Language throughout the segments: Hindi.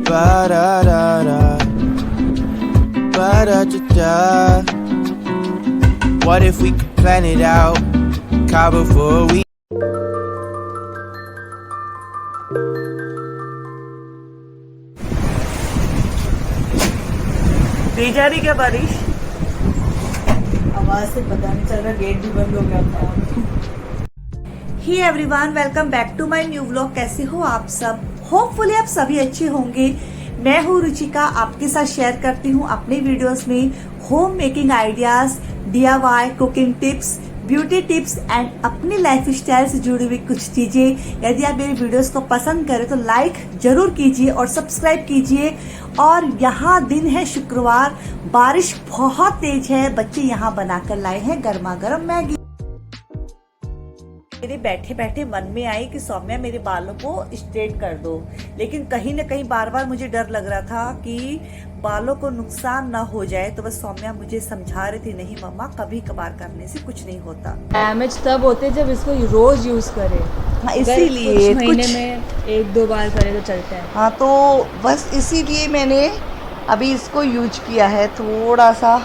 Ba da da da, ba da da da. What if we could plan it out, car before we? दे जा रही क्या बारिश? आवाज से पता नहीं चल रहा, गेट भी बंद हो गया था। Hi everyone, welcome back to my new vlog. कैसे हो आप सब? होपफुली आप सभी अच्छे होंगे। मैं हूँ रुचिका, आपके साथ शेयर करती हूँ अपने वीडियोस में home making ideas, DIY cooking tips, beauty tips and अपनी लाइफ स्टाइल से जुड़ी हुई कुछ चीजें। यदि आप मेरे वीडियोस को पसंद करें तो लाइक जरूर कीजिए और सब्सक्राइब कीजिए। और यहाँ दिन है शुक्रवार, बारिश बहुत तेज है। बच्चे यहाँ बनाकर लाए हैं गर्मा गर्म मैगी। मेरे बैठे बैठे मन में आई कि सौम्या मेरे बालों को स्ट्रेट कर दो, लेकिन कहीं न कहीं बार बार मुझे डर लग रहा था कि बालों को नुकसान ना हो जाए। तो बस सौम्या मुझे समझा रही थी, नहीं मम्मा, कभी कभार करने से कुछ नहीं होता। डैमेज तब होते जब इसको रोज यूज करे। हाँ, इसीलिए कुछ महीने में 1-2 बार करे तो चलता है। हाँ, तो बस इसीलिए मैंने अभी इसको यूज किया है थोड़ा सा।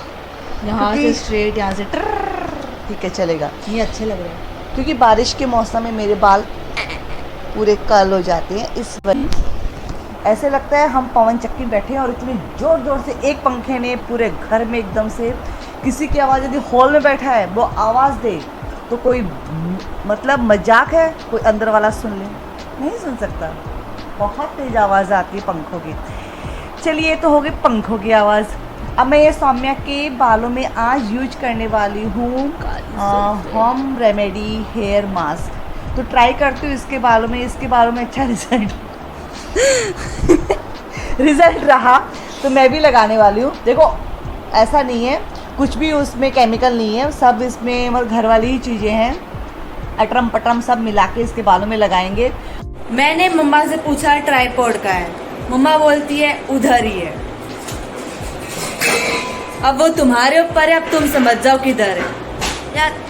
यहाँ से स्ट्रेट, यहाँ से ठीक है, चलेगा। ये अच्छे लग रहे हैं क्योंकि बारिश के मौसम में मेरे बाल पूरे कर्ल हो जाते हैं, इस वजह ऐसे लगता है हम पवन चक्की बैठे हैं और इतने जोर जोर से एक पंखे ने पूरे घर में एकदम से किसी की आवाज़, यदि हॉल में बैठा है वो आवाज़ दे तो कोई मतलब मजाक है, कोई अंदर वाला सुन ले, नहीं सुन सकता। बहुत तेज आवाज़ आती है पंखों की। चलिए, तो हो गई पंखों की आवाज़। अब मैं ये सौम्या के बालों में आज यूज करने वाली हूँ होम रेमेडी हेयर मास्क। तो ट्राई करती हूँ इसके बालों में अच्छा रिजल्ट रहा तो मैं भी लगाने वाली हूँ। देखो, ऐसा नहीं है कुछ भी उसमें केमिकल नहीं है, सब इसमें मतलब घर वाली ही चीज़ें हैं। अटरम पटरम सब मिला के इसके बालों में लगाएंगे। मैंने मम्मा से पूछा ट्राइपॉड का है, मम्मा बोलती है उधर ही है। अब वो तुम्हारे ऊपर है, अब तुम समझ जाओ किधर है यार।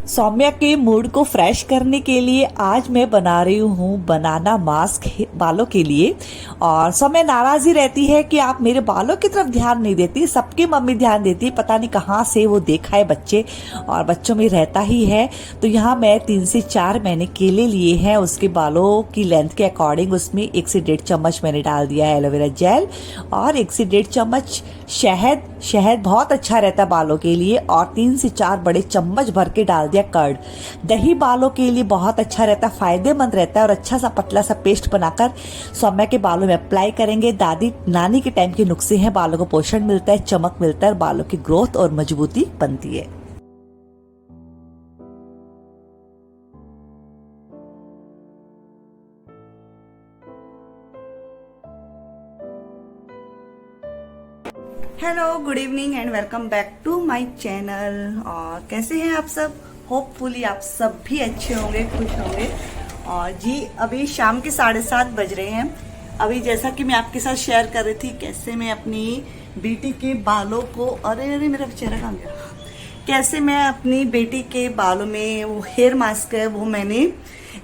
सौम्या के मूड को फ्रेश करने के लिए आज मैं बना रही हूँ बनाना मास्क बालों के लिए। और सौम्या नाराज ही रहती है कि आप मेरे बालों की तरफ ध्यान नहीं देती। सबकी मम्मी ध्यान देती है, पता नहीं कहाँ से वो देखा है बच्चे, और बच्चों में रहता ही है। तो यहाँ मैं 3 से 4 मैंने केले लिए हैं, उसके बालों की लेंथ के अकॉर्डिंग उसमें 1 से 1.5 चम्मच मैंने डाल दिया है एलोवेरा जेल, और 1 से 1.5 चम्मच शहद बहुत अच्छा रहता है बालों के लिए, और 3 से 4 बड़े चम्मच भर के डाल दिया कर्ड। दही बालों के लिए बहुत अच्छा रहता है, फायदेमंद रहता है। और अच्छा सा पतला सा पेस्ट बनाकर सौम्या के बालों में अप्लाई करेंगे। दादी नानी के टाइम के नुस्खे हैं, बालों को पोषण मिलता है, चमक मिलता है, बालों की ग्रोथ और मजबूती बनती है। Hello, good evening and welcome back to my channel. और कैसे हैं आप सब? होपफुली आप सब भी अच्छे होंगे, खुश होंगे। और जी, अभी शाम के 7:30 बज रहे हैं। अभी जैसा कि मैं आपके साथ शेयर कर रही थी कैसे मैं अपनी बेटी के बालों को, अरे मेरा चेहरा कहाँ गया, कैसे मैं अपनी बेटी के बालों में वो हेयर मास्क है वो मैंने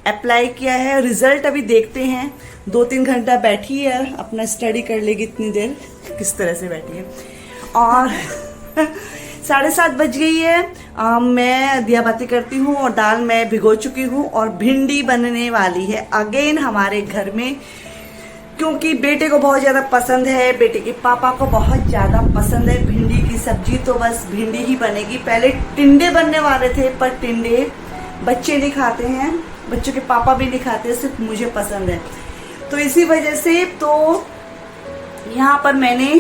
अप्लाई किया है। रिजल्ट अभी देखते हैं। 2-3 घंटा बैठी है, अपना स्टडी कर लेगी इतनी देर, किस तरह से बैठी है। और 7:30 बज गई है। मैं दिया बाती करती हूँ और दाल मैं भिगो चुकी हूँ और भिंडी बनने वाली है अगेन हमारे घर में, क्योंकि बेटे को बहुत ज्यादा पसंद है, बेटे के पापा को बहुत ज्यादा पसंद है भिंडी की सब्जी। तो बस भिंडी ही बनेगी। पहले टिंडे बनने वाले थे, पर टिंडे बच्चे नहीं खाते हैं, बच्चों के पापा भी नहीं खाते, सिर्फ मुझे पसंद है। तो इसी वजह से तो यहाँ पर मैंने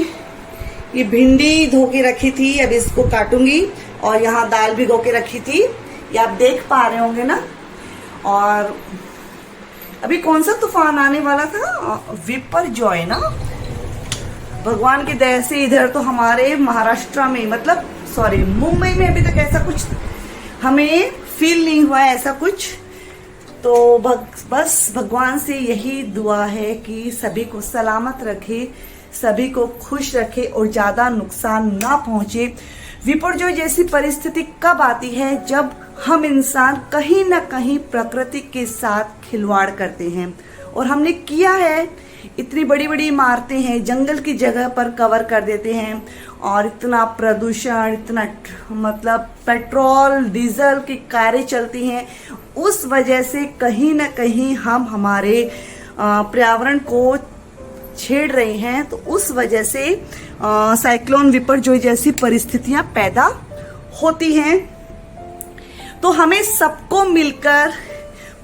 ये भिंडी धो के रखी थी, अब इसको काटूंगी। और यहाँ दाल भिगो के रखी थी, ये आप देख पा रहे होंगे ना। और अभी कौन सा तूफान आने वाला था, विपर्जॉय ना, भगवान की दया से इधर तो हमारे महाराष्ट्र में, मतलब सॉरी मुंबई में अभी तक ऐसा कुछ हमें फील नहीं हुआ है, ऐसा कुछ। तो बस भगवान से यही दुआ है कि सभी को सलामत रखे, सभी को खुश रखे और ज्यादा नुकसान ना पहुंचे। विपर्जय जैसी परिस्थिति कब आती है? जब हम इंसान कहीं ना कहीं प्रकृति के साथ खिलवाड़ करते हैं, और हमने किया है इतनी बड़ी बड़ी इमारतें हैं, जंगल की जगह पर कवर कर देते हैं और इतना प्रदूषण, इतना मतलब पेट्रोल डीजल की कारें चलती हैं, उस वजह से कहीं ना कहीं हम हमारे पर्यावरण को छेड़ रहे हैं। तो उस वजह से साइक्लोन विपर्जोय जैसी परिस्थितियां पैदा होती हैं। तो हमें सबको मिलकर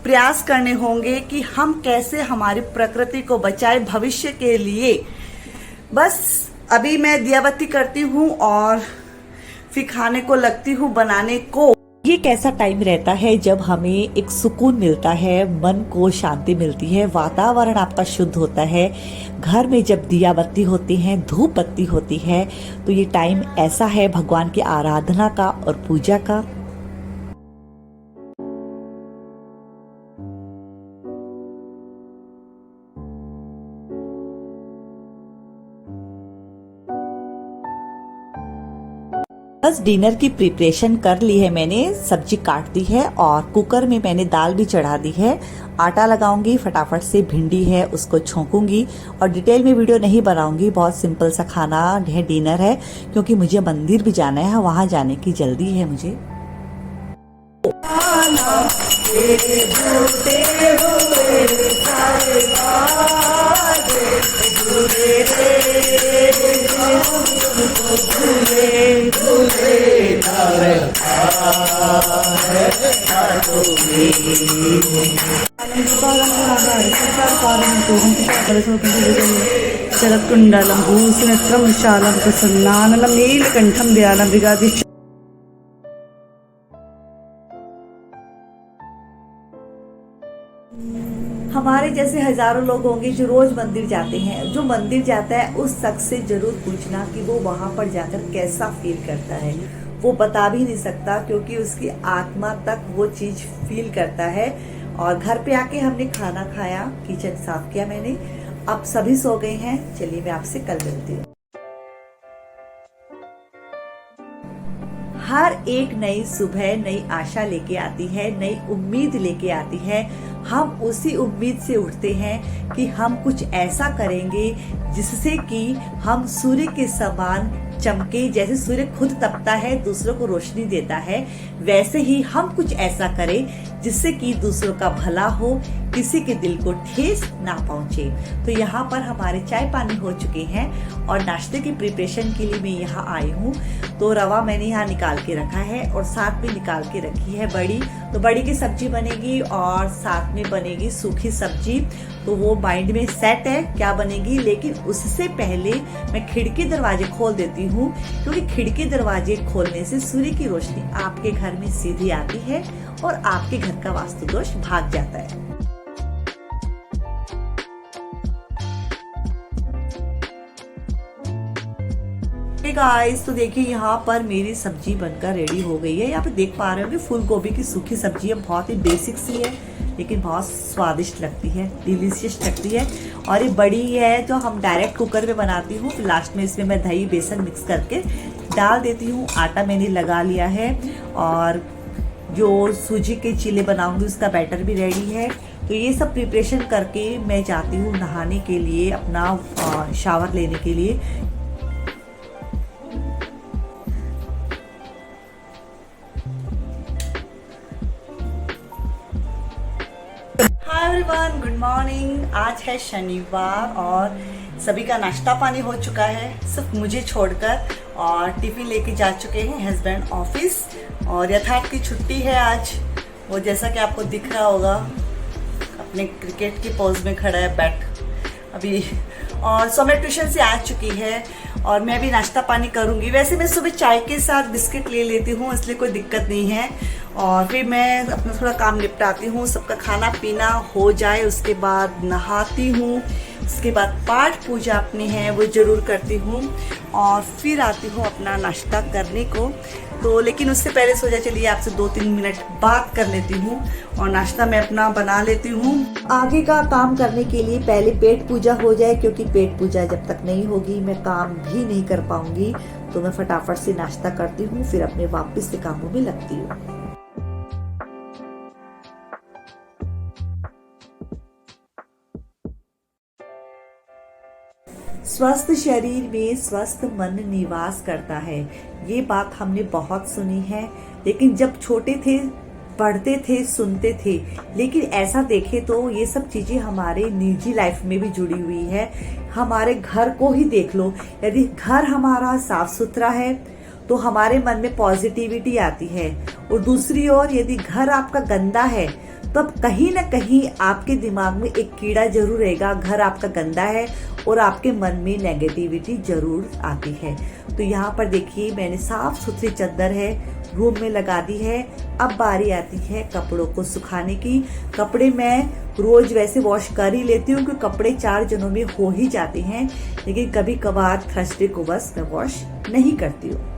प्रयास करने होंगे कि हम कैसे हमारी प्रकृति को बचाए भविष्य के लिए। बस अभी मैं दियाबत्ती करती हूँ और फिर खाने को लगती हूँ बनाने को। ये कैसा टाइम रहता है जब हमें एक सुकून मिलता है, मन को शांति मिलती है, वातावरण आपका शुद्ध होता है। घर में जब दिया बत्ती होती है, धूप बत्ती होती है, तो ये टाइम ऐसा है भगवान की आराधना का और पूजा का। बस डिनर की प्रिपरेशन कर ली है मैंने, सब्जी काट दी है और कुकर में मैंने दाल भी चढ़ा दी है। आटा लगाऊंगी, फटाफट से भिंडी है उसको छोंकूंगी और डिटेल में वीडियो नहीं बनाऊंगी। बहुत सिंपल सा खाना है, डिनर है, क्योंकि मुझे मंदिर भी जाना है, वहां जाने की जल्दी है मुझे। शरत्कुण्डलं भूषणत्रं विशालं प्रसन्नाननं नीलकण्ठं दयालं मृगाधीश। हमारे जैसे हजारों लोग होंगे जो रोज मंदिर जाते हैं। जो मंदिर जाता है उस शख्स से जरूर पूछना कि वो वहां पर जाकर कैसा फील करता है। वो बता भी नहीं सकता, क्योंकि उसकी आत्मा तक वो चीज फील करता है। और घर पे आके हमने खाना खाया, किचन साफ किया मैंने, अब सभी सो गए हैं। चलिए मैं आपसे कल मिलती हूँ। हर एक नई सुबह नई आशा लेके आती है, नई उम्मीद लेके आती है। हम उसी उम्मीद से उठते हैं कि हम कुछ ऐसा करेंगे जिससे कि हम सूर्य के समान चमके। जैसे सूर्य खुद तपता है, दूसरों को रोशनी देता है, वैसे ही हम कुछ ऐसा करें जिससे कि दूसरों का भला हो, किसी के दिल को ठेस ना पहुंचे। तो यहाँ पर हमारे चाय पानी हो चुके हैं और नाश्ते की प्रिपरेशन के लिए मैं यहाँ आई हूँ। तो रवा मैंने यहाँ निकाल के रखा है और साथ में निकाल के रखी है बड़ी। तो बड़ी की सब्जी बनेगी और साथ में बनेगी सूखी सब्जी। तो वो माइंड में सेट है क्या बनेगी। लेकिन उससे पहले मैं खिड़की दरवाजे खोल देती हूँ, क्योंकि खिड़की दरवाजे खोलने से सूर्य की रोशनी आपके घर में सीधी आती है और आपके घर का वास्तु दोष भाग जाता है। गाइस, तो देखिए यहाँ पर मेरी सब्जी बनकर रेडी हो गई है। यहाँ पे देख पा रहे होंगे फूल गोभी की सूखी सब्जी है। बहुत ही बेसिक सी है, लेकिन बहुत स्वादिष्ट लगती है, डिलीशियस लगती है। और ये बड़ी है जो हम डायरेक्ट कुकर में बनाती हूँ। लास्ट में इसमें मैं दही बेसन मिक्स करके डाल देती हूँ। आटा मैंने लगा लिया है और जो सूजी के चीले बनाऊंगी उसका बैटर भी रेडी है। तो ये सब प्रिपरेशन करके मैं जाती हूँ नहाने के लिए, अपना शावर लेने के लिए। Hi everyone, good morning. आज है शनिवार और सभी का नाश्ता पानी हो चुका है, सिर्फ मुझे छोड़कर। और टिफिन लेके जा चुके हैं हस्बैंड ऑफिस और यथार्थ की छुट्टी है आज। वो जैसा कि आपको दिख रहा होगा अपने क्रिकेट की पोज में खड़ा है बैट अभी। और सोम्या ट्यूशन से आ चुकी है और मैं भी नाश्ता पानी करूंगी। वैसे मैं सुबह चाय के साथ बिस्किट ले लेती हूँ, इसलिए कोई दिक्कत नहीं है। और फिर मैं अपना थोड़ा काम निपटाती हूँ, सबका खाना पीना हो जाए, उसके बाद नहाती हूँ, उसके बाद पाठ पूजा अपनी है वो ज़रूर करती हूँ और फिर आती हूँ अपना नाश्ता करने को। तो लेकिन उससे पहले सोचा चलिए आपसे 2-3 मिनट बात कर लेती हूँ और नाश्ता मैं अपना बना लेती हूँ। आगे का काम करने के लिए पहले पेट पूजा हो जाए, क्योंकि पेट पूजा जब तक नहीं होगी मैं काम भी नहीं कर पाऊंगी। तो मैं फटाफट से नाश्ता करती हूँ, फिर अपने वापस से कामों में लगती हूँ। स्वस्थ शरीर में स्वस्थ मन निवास करता है। ये बात हमने बहुत सुनी है, लेकिन जब छोटे थे पढ़ते थे, सुनते थे, लेकिन ऐसा देखे तो ये सब चीजें हमारे निजी लाइफ में भी जुड़ी हुई है। हमारे घर को ही देख लो, यदि घर हमारा साफ सुथरा है तो हमारे मन में पॉजिटिविटी आती है, और दूसरी ओर यदि घर आपका गंदा है तब कहीं ना कहीं आपके दिमाग में एक कीड़ा जरूर रहेगा, घर आपका गंदा है और आपके मन में नेगेटिविटी जरूर आती है। तो यहाँ पर देखिए मैंने साफ सुथरी चादर है रूम में लगा दी है। अब बारी आती है कपड़ों को सुखाने की। कपड़े मैं रोज वैसे वॉश कर ही लेती हूँ क्योंकि कपड़े 4 जनों में हो ही जाते हैं, लेकिन कभी कभार थर्सडे को बस मैं वॉश नहीं करती हूँ।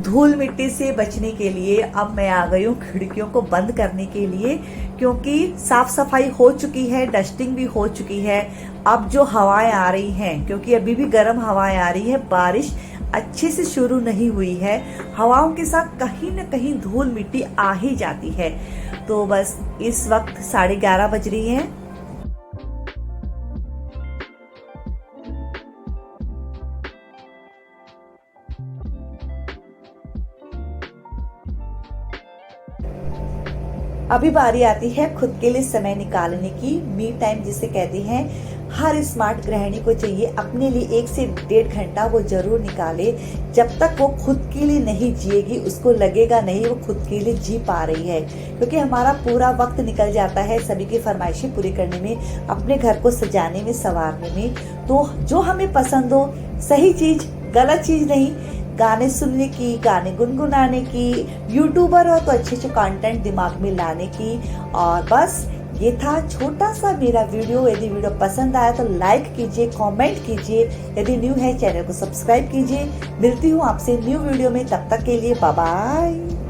धूल मिट्टी से बचने के लिए अब मैं आ गई हूँ खिड़कियों को बंद करने के लिए, क्योंकि साफ सफाई हो चुकी है, डस्टिंग भी हो चुकी है। अब जो हवाएं आ रही हैं, क्योंकि अभी भी गर्म हवाएं आ रही है, बारिश अच्छे से शुरू नहीं हुई है, हवाओं के साथ कहीं न कहीं धूल मिट्टी आ ही जाती है। तो बस इस वक्त 11:30 बज रही है। अभी बारी आती है खुद के लिए समय निकालने की, मी टाइम जिसे कहते हैं। हर स्मार्ट गृहिणी को चाहिए अपने लिए 1 से 1.5 घंटा वो जरूर निकाले। जब तक वो खुद के लिए नहीं जिएगी उसको लगेगा नहीं वो खुद के लिए जी पा रही है, क्योंकि हमारा पूरा वक्त निकल जाता है सभी की फरमाइशें पूरी करने में, अपने घर को सजाने में, संवारने में। तो जो हमें पसंद हो, सही चीज गलत चीज नहीं, गाने सुनने की, गाने गुनगुनाने की, यूट्यूबर हो तो अच्छे अच्छे कंटेंट दिमाग में लाने की। और बस ये था छोटा सा मेरा वीडियो। यदि वीडियो पसंद आया तो लाइक कीजिए, कमेंट कीजिए, यदि न्यू है चैनल को सब्सक्राइब कीजिए। मिलती हूँ आपसे न्यू वीडियो में, तब तक के लिए बाय बाय।